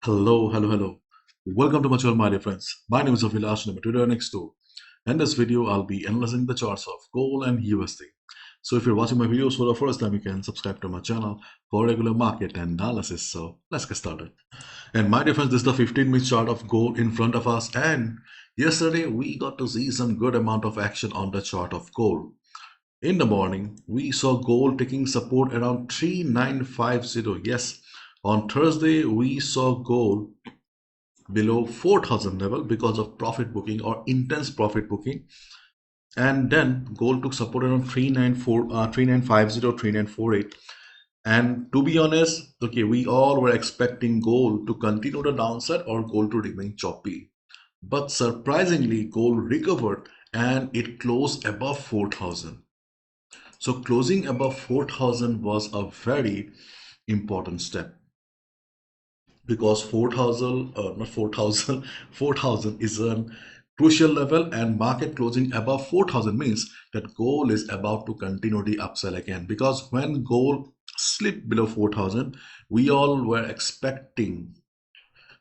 Hello. Welcome to my channel, my dear friends. My name is ABHILASH, number Twitter next door. In this video, I'll be analyzing the charts of gold and USD. So if you're watching my videos for the first time, you can subscribe to my channel for regular market analysis. So let's get started. And my dear friends, this is the 15-minute chart of gold in front of us. And yesterday, we got to see some good amount of action on the chart of gold. In the morning, we saw gold taking support around 3950. Yes, on Thursday, we saw gold below 4000 level because of profit booking or intense profit booking, and then gold took support around 3950 3948. And to be honest, okay, we all were expecting gold to continue the downside or gold to remain choppy, but surprisingly gold recovered and it closed above 4000. So closing above 4000 was a very important step, because 4000 not 4000 4000 is a crucial level, and market closing above 4000 means that gold is about to continue the upside again. Because when gold slipped below 4000, we all were expecting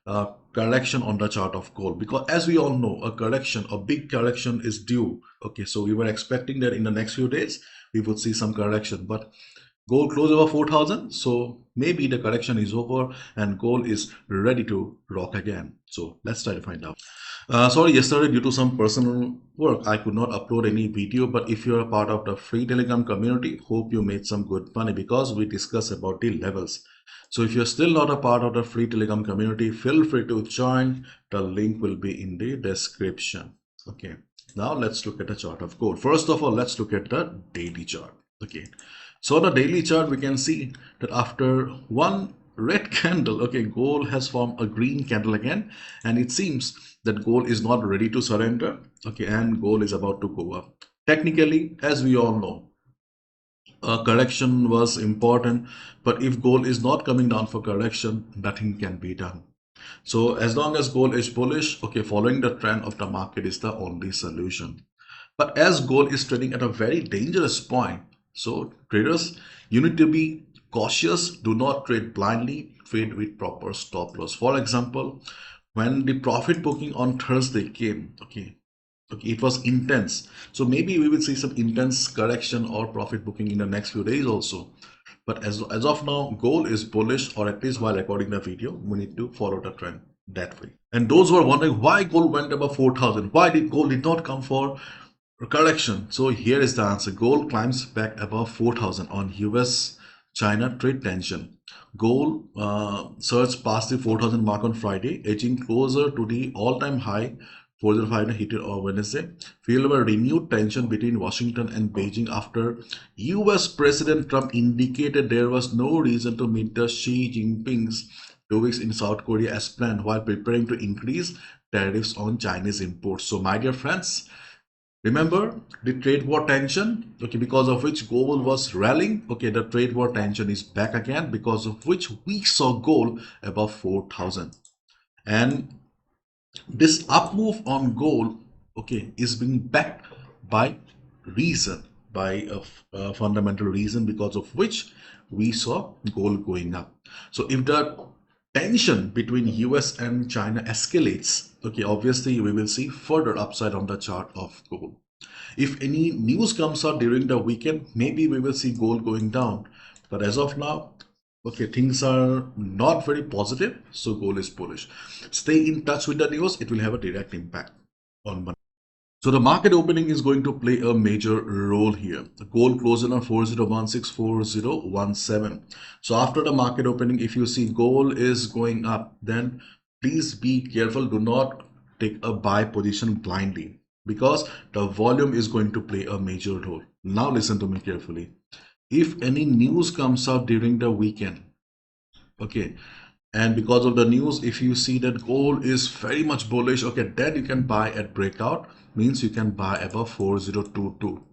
a correction on the chart of gold, because as we all know, a big correction is due. Okay, so we were expecting that in the next few days we would see some correction, but gold closed over 4000, so maybe the correction is over and gold is ready to rock again. So let's try to find out. Sorry, yesterday due to some personal work I could not upload any video, but if you're a part of the free Telegram community, hope you made some good money because we discuss about the levels. So if you're still not a part of the free Telegram community, feel free to join. The link will be in the description. Okay, now let's look at the chart of gold. First of all, let's look at the daily chart. Okay, so on the daily chart, we can see that after one red candle, okay, gold has formed a green candle again, and it seems that gold is not ready to surrender. Okay, and gold is about to go up. Technically, as we all know, a correction was important, but if gold is not coming down for correction, nothing can be done. So as long as gold is bullish, okay, following the trend of the market is the only solution. But as gold is trading at a very dangerous point, so traders, you need to be cautious. Do not trade blindly, trade with proper stop loss. For example, when the profit booking on Thursday came, okay, it was intense. So maybe we will see some intense correction or profit booking in the next few days also. But as of now, gold is bullish, or at least while recording the video, we need to follow the trend that way. And those who are wondering why gold went above 4000, why did gold did not come for correction? So here is the answer. Gold climbs back above 4000 on US China trade tension. Gold surged past the 4000 mark on Friday, edging closer to the all-time high 405 hit on Wednesday, fueled by renewed tension between Washington and Beijing after US President Trump indicated there was no reason to meet the Xi Jinping's 2 weeks in South Korea as planned, while preparing to increase tariffs on Chinese imports. So my dear friends, remember the trade war tension, okay, because of which gold was rallying. Okay, the trade war tension is back again, because of which we saw gold above 4000. And this up move on gold, okay, is being backed by reason, by a fundamental reason, because of which we saw gold going up. So if the tension between US and China escalates, okay, obviously we will see further upside on the chart of gold. If any news comes out during the weekend, maybe we will see gold going down. But as of now, okay, things are not very positive, so gold is bullish. Stay in touch with the news, it will have a direct impact on money. So the market opening is going to play a major role here. The gold closed on 4016, 4017. So after the market opening, if you see gold is going up, then please be careful. Do not take a buy position blindly, because the volume is going to play a major role. Now listen to me carefully. If any news comes out during the weekend, okay, and because of the news, if you see that gold is very much bullish, okay, then you can buy at breakout, means you can buy above 4022.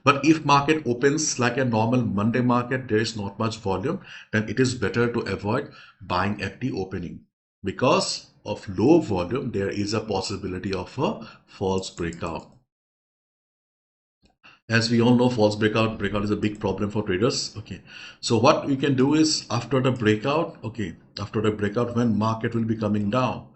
But if market opens like a normal Monday market, there is not much volume, then it is better to avoid buying at the opening. Because of low volume, there is a possibility of a false breakout. As we all know, false breakout is a big problem for traders. Okay, so what we can do is after the breakout, okay, after the breakout, when market will be coming down,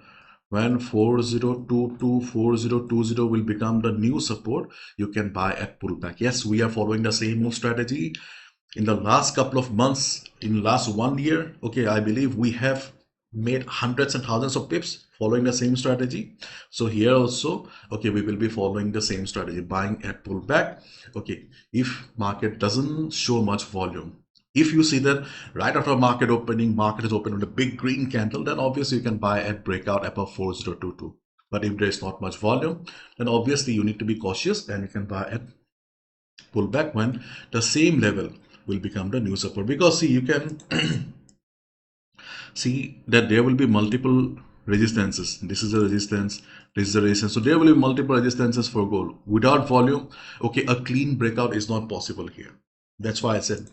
when 4022 4020 will become the new support, you can buy at pullback. Yes, we are following the same move strategy in the last couple of months, in last 1 year. Okay, I believe we have made hundreds and thousands of pips following the same strategy. So here also, okay, we will be following the same strategy, buying at pullback. Okay, if market doesn't show much volume, if you see that right after market opening, market is open with a big green candle, then obviously you can buy at breakout above 4022. But if there's not much volume, then obviously you need to be cautious and you can buy at pullback when the same level will become the new support. Because see, you can see that there will be multiple resistances. This is a resistance, this is a resistance. So there will be multiple resistances for gold. Without volume, okay, a clean breakout is not possible here. That's why I said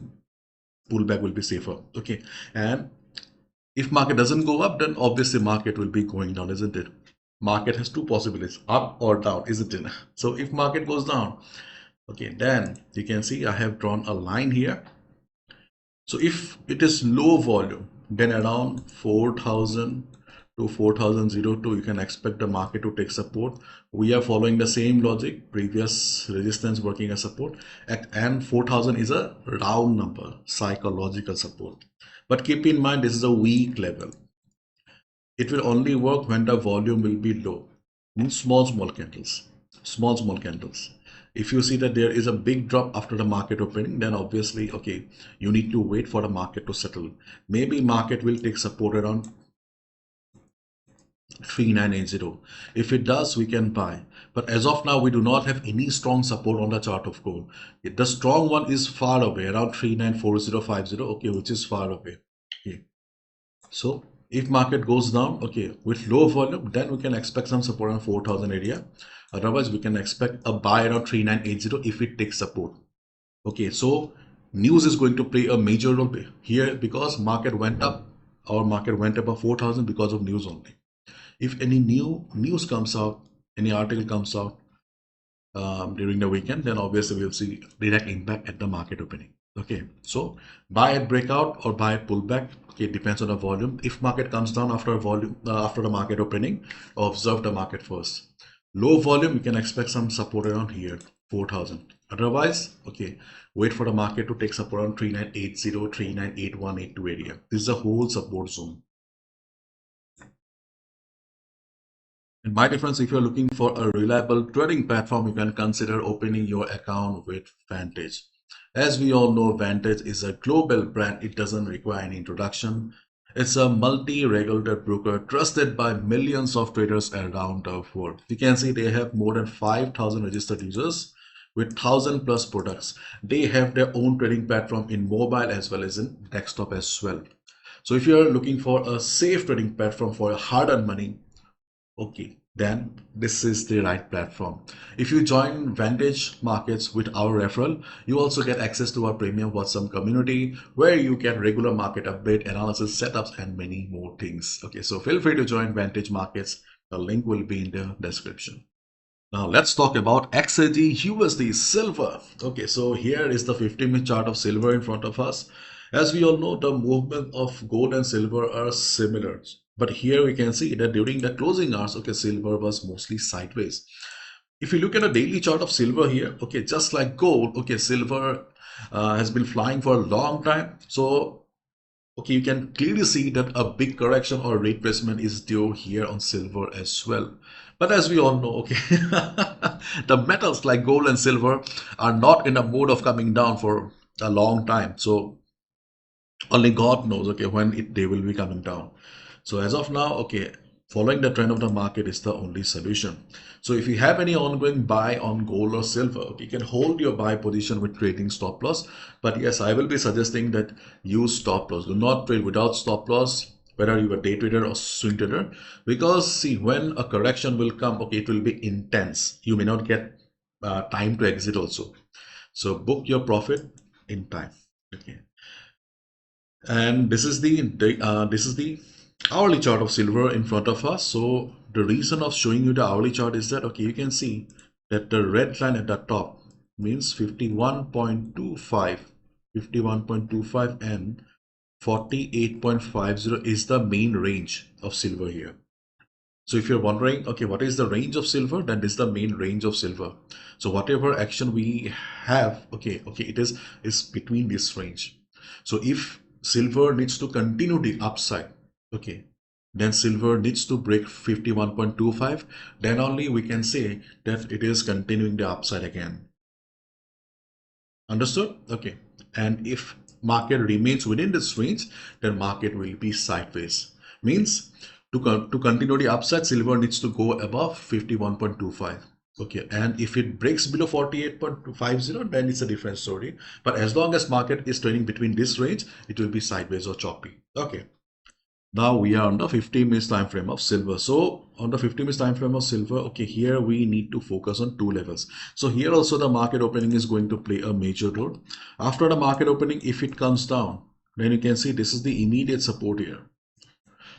pullback will be safer. Okay, and if market doesn't go up, then obviously market will be going down, isn't it? Market has two possibilities, up or down, isn't it? So if market goes down, okay, then you can see I have drawn a line here. So if it is low volume, then around 4000 to 4002, you can expect the market to take support. We are following the same logic, previous resistance working as support, and 4000 is a round number, psychological support. But keep in mind, this is a weak level. It will only work when the volume will be low, means small candles, small candles. If you see that there is a big drop after the market opening, then obviously, okay, you need to wait for the market to settle. Maybe market will take support around 3980. If it does, we can buy. But as of now, we do not have any strong support on the chart of gold. The strong one is far away, around 394050, okay, which is far away. Okay. So if market goes down, okay, with low volume, then we can expect some support on 4000 area. Otherwise, we can expect a buy around 3980 if it takes support. Okay, so news is going to play a major role here because market went up. Our market went above 4000 because of news only. If any new news comes out, any article comes out during the weekend, then obviously we'll see direct impact at the market opening. Okay, so buy at breakout or buy at pullback. Okay, it depends on the volume. If market comes down after volume after the market opening, observe the market first. Low volume, you can expect some support around here, 4000. Otherwise, okay, wait for the market to take support around 3980, 398182 area. This is a whole support zone. And my difference, if you're looking for a reliable trading platform, you can consider opening your account with Vantage. As we all know, Vantage is a global brand. It doesn't require any introduction. It's a multi-regulated broker trusted by millions of traders around the world. You can see they have more than 5,000 registered users with 1,000 plus products. They have their own trading platform in mobile as well as in desktop as well. So if you're looking for a safe trading platform for your hard-earned money, okay, then this is the right platform. If you join Vantage Markets with our referral, you also get access to our premium WhatsApp community where you get regular market update, analysis, setups, and many more things. Okay, so feel free to join Vantage Markets. The link will be in the description. Now let's talk about XAUUSD silver. Okay, so here is the 50-minute chart of silver in front of us. As we all know, the movement of gold and silver are similar. But here we can see that during the closing hours, okay, silver was mostly sideways. If you look at a daily chart of silver here, okay, just like gold, okay, silver has been flying for a long time. So, okay, you can clearly see that a big correction or retracement is due here on silver as well. But as we all know, okay, the metals like gold and silver are not in a mode of coming down for a long time. So only God knows, okay, when they will be coming down. So as of now, okay, following the trend of the market is the only solution. So if you have any ongoing buy on gold or silver, okay, you can hold your buy position with trading stop loss. But yes, I will be suggesting that use stop loss. Do not trade without stop loss, whether you are day trader or swing trader, because see, when a correction will come, okay, it will be intense. You may not get time to exit also. So book your profit in time. Okay. And this is the hourly chart of silver in front of us. So the reason of showing you the hourly chart is that, okay, you can see that the red line at the top, means 51.25 and 48.50 is the main range of silver here. So if you're wondering, okay, what is the range of silver? Then this is the main range of silver. So whatever action we have, okay, it is between this range. So if silver needs to continue the upside, okay, then silver needs to break 51.25. Then only we can say that it is continuing the upside again. Understood? Okay. And if market remains within this range, then market will be sideways. Means to continue the upside, silver needs to go above 51.25. Okay, and if it breaks below 48.50, then it's a different story. But as long as market is trading between this range, it will be sideways or choppy. Okay. Now we are on the 50-minute time frame of silver. So on the 50-minute time frame of silver, okay, here we need to focus on two levels. So here also the market opening is going to play a major role. After the market opening, if it comes down, then you can see this is the immediate support here.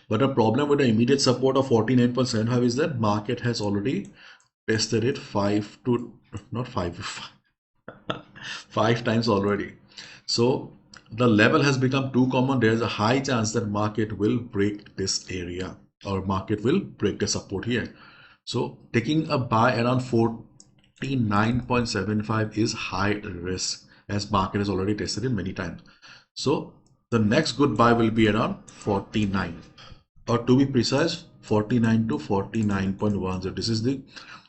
But the problem with the immediate support of 49.75 is that market has already tested it five times already. So the level has become too common. There is a high chance that market will break this area or market will break the support here. So taking a buy around 49.75 is high risk, as market has already tested it many times. So the next good buy will be around 49, or to be precise 49 to 49.10. This is the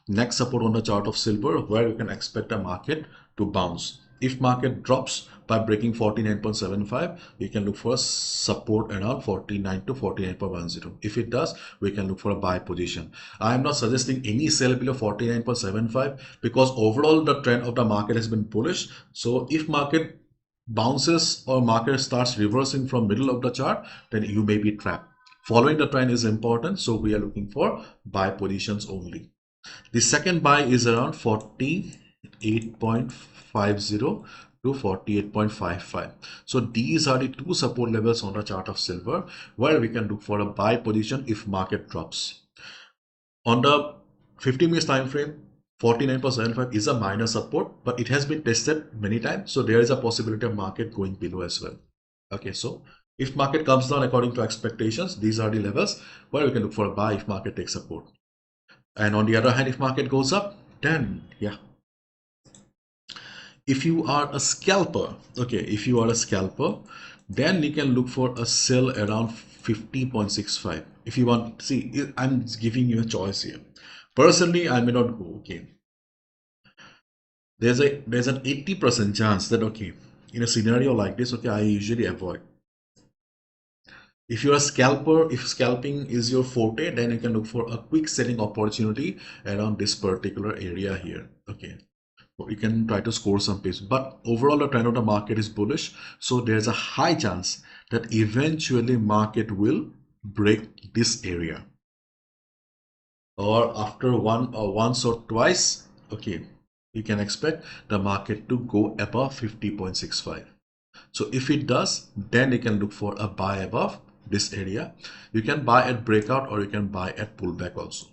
next support on the chart of silver where you can expect a market to bounce. If market drops by breaking 49.75, we can look for support around 49 to 49.10. If it does, we can look for a buy position. I am not suggesting any sell below 49.75 because overall the trend of the market has been bullish. So if market bounces or market starts reversing from middle of the chart, then you may be trapped. Following the trend is important, so we are looking for buy positions only. The second buy is around 48.50 to 48.55. So these are the two support levels on the chart of silver where we can look for a buy position if market drops. On the 50-minute time frame, 49.75 is a minor support, but it has been tested many times, so there is a possibility of market going below as well. Okay, so if market comes down according to expectations, these are the levels where we can look for a buy if market takes support. And on the other hand, if market goes up, then yeah. If you are a scalper, okay, if you are a scalper, then you can look for a sell around 50.65. If you want, see, I'm giving you a choice here. Personally, I may not go, okay. There's an 80% chance that, okay, in a scenario like this, okay, I usually avoid. If you're a scalper, if scalping is your forte, then you can look for a quick selling opportunity around this particular area here. Okay, you can try to score some pace, but overall the trend of the market is bullish, so there's a high chance that eventually market will break this area, or after once or twice, okay, you can expect the market to go above 50.65. So if it does, then you can look for a buy above this area. You can buy at breakout or you can buy at pullback also,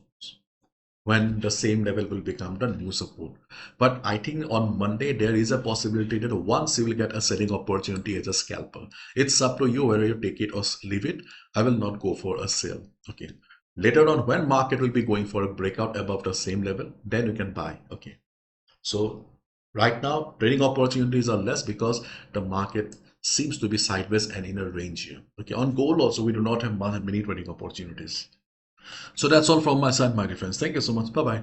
when the same level will become the new support. But I think on Monday there is a possibility that once you will get a selling opportunity as a scalper, it's up to you whether you take it or leave it. I will not go for a sell. Okay, later on when market will be going for a breakout above the same level, then you can buy. Okay, so right now trading opportunities are less because the market seems to be sideways and in a range here. Okay, on gold also we do not have many trading opportunities. So that's all from my side, my dear friends. Thank you so much. Bye bye.